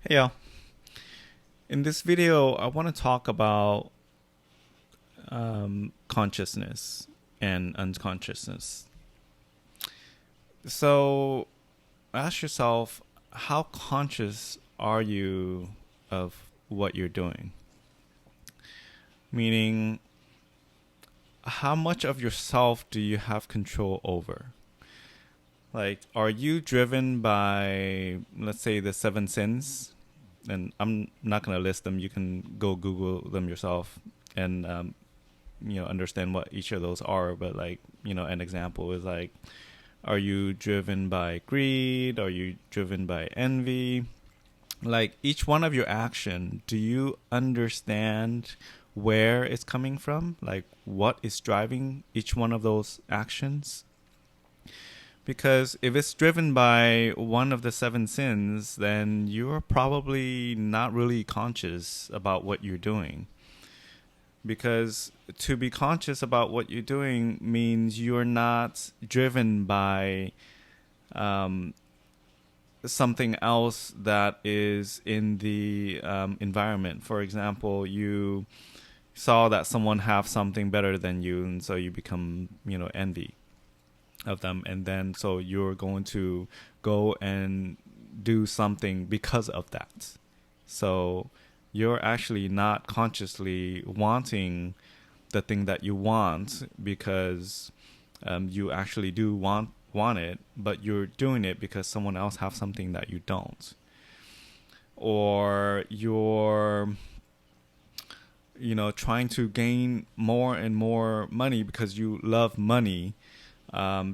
Hey y'all. In this video, I want to talk about consciousness and unconsciousness. So ask yourself, how conscious are you of what you're doing? Meaning, how much of yourself do you have control over? Like, are you driven by, let's say, the seven sins? And I'm not going to list them. You can go Google them yourself and understand what each of those are. But like, an example is like, are you driven by greed? Are you driven by envy? Like, each one of your action, do you understand where it's coming from? Like, what is driving each one of those actions? Because if it's driven by one of the seven sins, then you're probably not really conscious about what you're doing. Because to be conscious about what you're doing means you're not driven by something else that is in the environment. For example, you saw that someone have something better than you, and so you become, envy of them, and then so you're going to go and do something because of that. So you're actually not consciously wanting the thing that you want because you actually do want it, but you're doing it because someone else have something that you don't. Or you're trying to gain more and more money because you love money,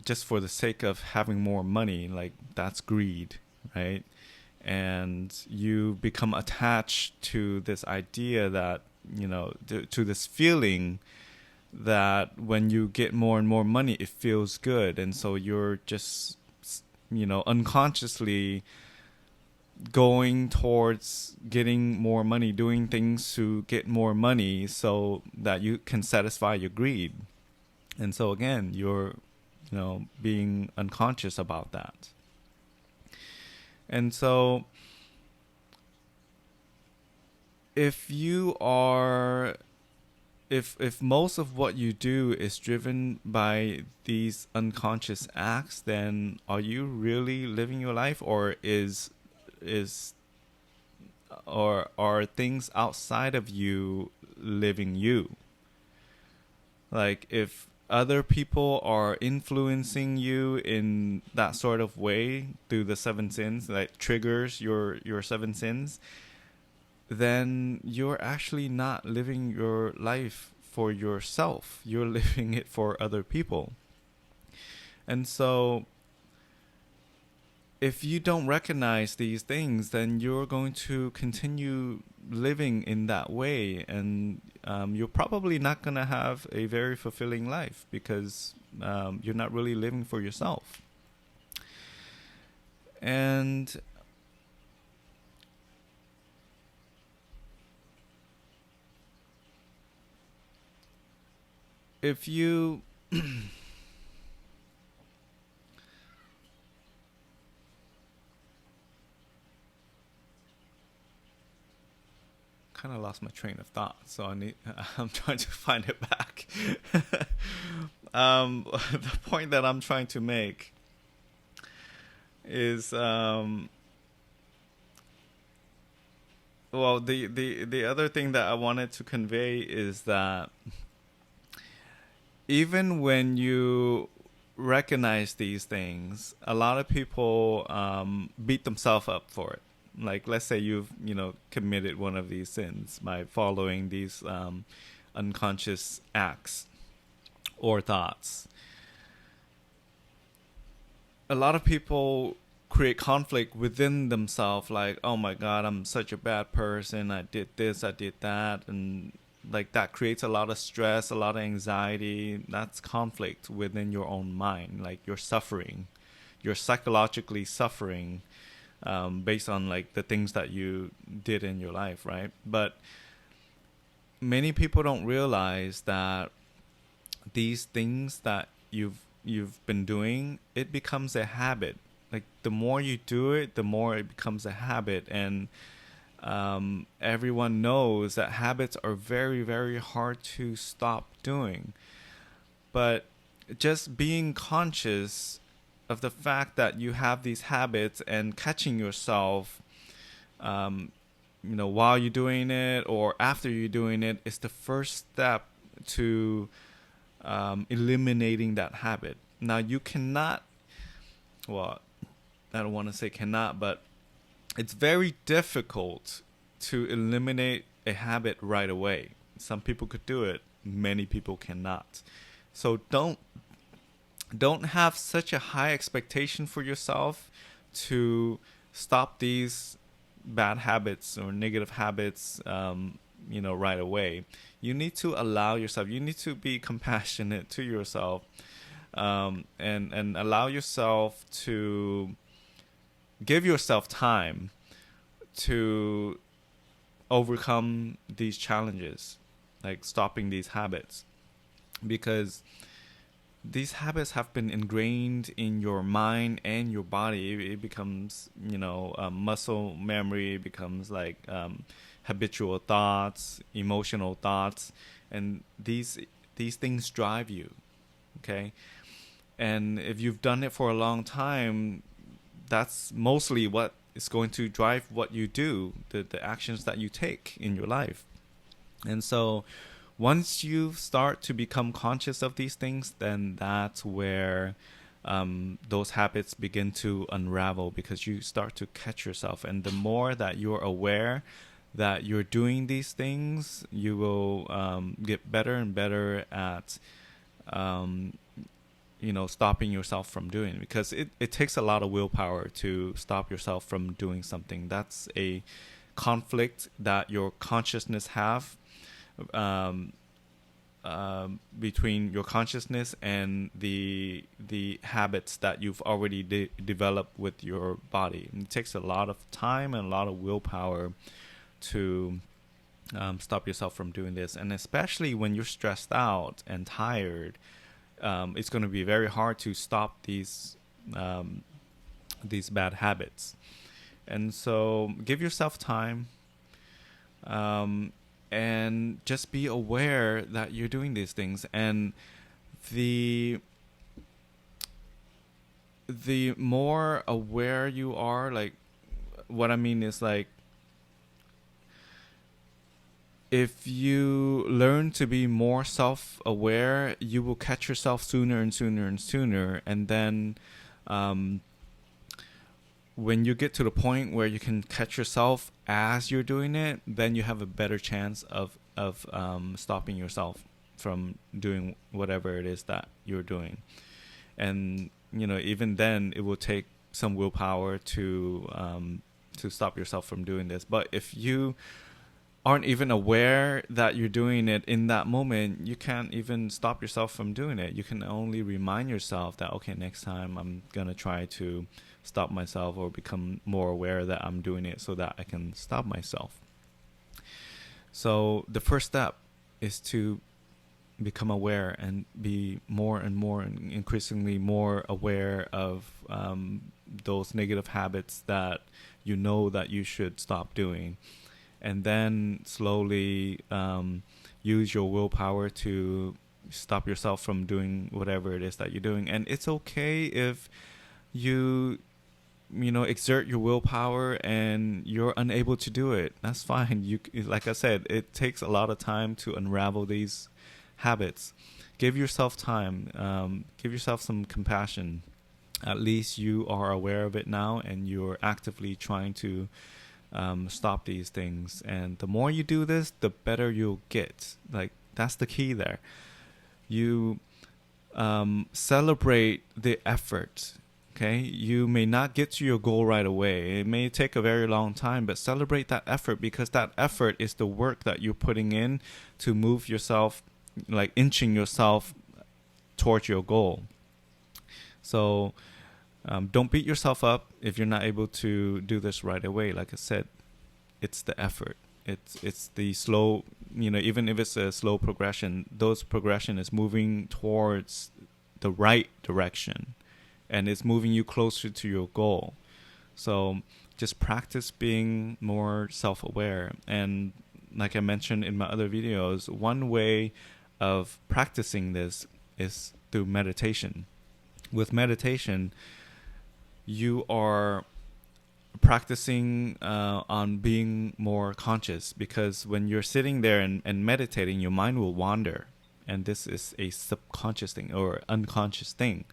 just for the sake of having more money. Like, that's greed, right? And you become attached to this idea that, to this feeling that when you get more and more money, it feels good. And so you're just, unconsciously going towards getting more money, doing things to get more money so that you can satisfy your greed. And so again, you're being unconscious about that. And so if you are if most of what you do is driven by these unconscious acts, then are you really living your life, is or are things outside of you living you? Like, if other people are influencing you in that sort of way through the seven sins, that triggers your seven sins, then you're actually not living your life for yourself. You're living it for other people. And so if you don't recognize these things, then you're going to continue living in that way, and you're probably not going to have a very fulfilling life because you're not really living for yourself. And if you kind of lost my train of thought, so I'm trying to find it back. The point that I'm trying to make is well, the other thing that I wanted to convey is that even when you recognize these things, a lot of people beat themselves up for it. Like, let's say you've committed one of these sins by following these unconscious acts or thoughts. A lot of people create conflict within themselves, like, oh my god, I'm such a bad person, I did this, I did that, and like that creates a lot of stress, a lot of anxiety. That's conflict within your own mind. Like, you're suffering, you're psychologically suffering, based on like the things that you did in your life, right? But many people don't realize that these things that you've been doing, it becomes a habit. Like, the more you do it, the more it becomes a habit. And everyone knows that habits are very, very hard to stop doing. But just being conscious of the fact that you have these habits and catching yourself, um, while you're doing it or after you're doing it is the first step to eliminating that habit. Now, you cannot, well, I don't want to say cannot, but it's very difficult to eliminate a habit right away. Some people could do it, many people cannot. So don't have such a high expectation for yourself to stop these bad habits or negative habits right away. You need to allow yourself, you need to be compassionate to yourself, and allow yourself to give yourself time to overcome these challenges, like stopping these habits, because these habits have been ingrained in your mind and your body. It becomes, muscle memory. It becomes like habitual thoughts, emotional thoughts, and these things drive you. Okay, and if you've done it for a long time, that's mostly what is going to drive what you do, the actions that you take in your life. And so once you start to become conscious of these things, then that's where those habits begin to unravel, because you start to catch yourself. And the more that you're aware that you're doing these things, you will get better and better at stopping yourself from doing it, because it takes a lot of willpower to stop yourself from doing something. That's a conflict that your consciousness have, between your consciousness and the habits that you've already developed with your body. And it takes a lot of time and a lot of willpower to stop yourself from doing this. And especially when you're stressed out and tired, it's going to be very hard to stop these bad habits. And so give yourself time, and just be aware that you're doing these things. And the more aware you are, like, what I mean is, like, if you learn to be more self-aware, you will catch yourself sooner and sooner and sooner. And then when you get to the point where you can catch yourself as you're doing it, then you have a better chance of stopping yourself from doing whatever it is that you're doing. And even then, it will take some willpower to stop yourself from doing this. But if you aren't even aware that you're doing it in that moment, you can't even stop yourself from doing it. You can only remind yourself that, okay, next time I'm gonna try to stop myself, or become more aware that I'm doing it so that I can stop myself. So the first step is to become aware and be more and more and increasingly more aware of those negative habits that you know that you should stop doing. And then slowly use your willpower to stop yourself from doing whatever it is that you're doing. And it's okay if you exert your willpower and you're unable to do it. That's fine. You, like I said, it takes a lot of time to unravel these habits. Give yourself time. Give yourself some compassion. At least you are aware of it now, and you're actively trying to stop these things. And the more you do this, the better you'll get. Like, that's the key there. You celebrate the effort. Okay, you may not get to your goal right away. It may take a very long time, but celebrate that effort, because that effort is the work that you're putting in to move yourself, like inching yourself towards your goal. So don't beat yourself up if you're not able to do this right away. Like I said, it's the effort. It's the slow, even if it's a slow progression, those progression is moving towards the right direction, and it's moving you closer to your goal. So just practice being more self-aware. And like I mentioned in my other videos, one way of practicing this is through meditation. With meditation, you are practicing on being more conscious, because when you're sitting there and meditating, your mind will wander. And this is a subconscious thing or unconscious thing.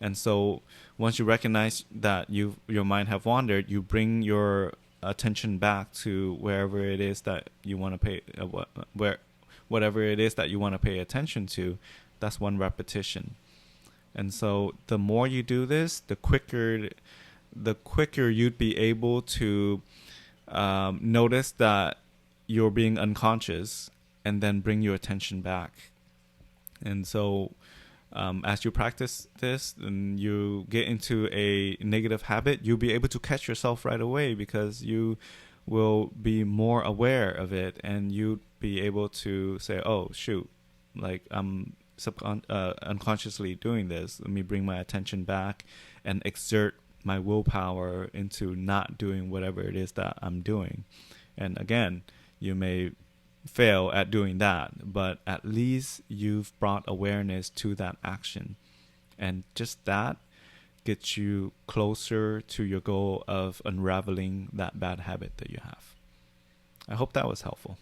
And so once you recognize that your mind have wandered, you bring your attention back to wherever it is that you want to pay, whatever it is that you want to pay attention to. That's one repetition. And so the more you do this, the quicker you'd be able to notice that you're being unconscious, and then bring your attention back. And so as you practice this and you get into a negative habit, you'll be able to catch yourself right away, because you will be more aware of it, and you'd be able to say, oh shoot, like I'm unconsciously doing this. Let me bring my attention back and exert my willpower into not doing whatever it is that I'm doing. And again, you may fail at doing that, but at least you've brought awareness to that action, and just that gets you closer to your goal of unraveling that bad habit that you have. I hope that was helpful.